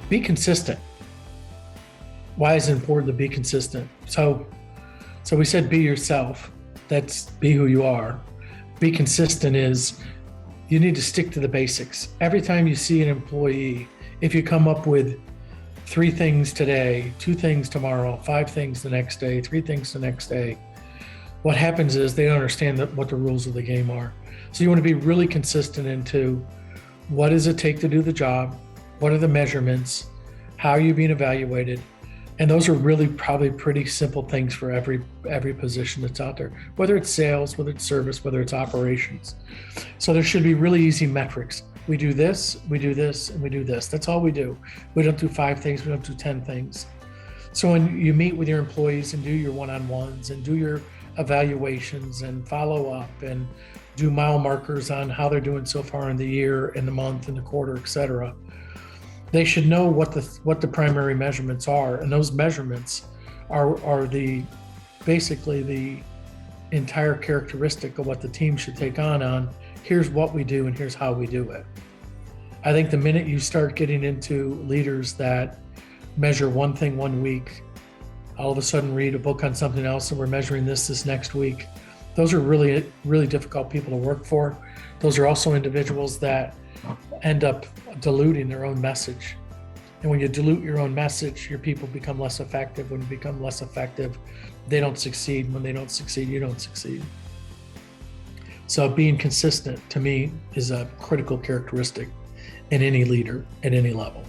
Be consistent. Why is it important to be consistent? So we said be yourself. That's be who you are. Be consistent is you need to stick to the basics. Every time you see an employee, if you come up with 3 things today, 2 things tomorrow, 5 things the next day, 3 things the next day, what happens is they don't understand what the rules of the game are. So you want to be really consistent into what does it take to do the job? What are the measurements? How are you being evaluated? And those are really probably pretty simple things for every position that's out there, whether it's sales, whether it's service, whether it's operations. So there should be really easy metrics. We do this, we do this, and we do this. That's all we do. We don't do 5 things, we don't do 10 things. So when you meet with your employees and do your one-on-ones and do your evaluations and follow up and do mile markers on how they're doing so far in the year, in the month, in the quarter, et cetera, they should know what the primary measurements are, and those measurements are basically the entire characteristic of what the team should take on. Here's what we do and here's how we do it. I think the minute you start getting into leaders that measure one thing one week, all of a sudden read a book on something else and we're measuring this next week, those are really, really difficult people to work for. Those are also individuals that end up diluting their own message. And when you dilute your own message, your people become less effective. When you become less effective, they don't succeed. When they don't succeed, you don't succeed. So being consistent to me is a critical characteristic in any leader at any level.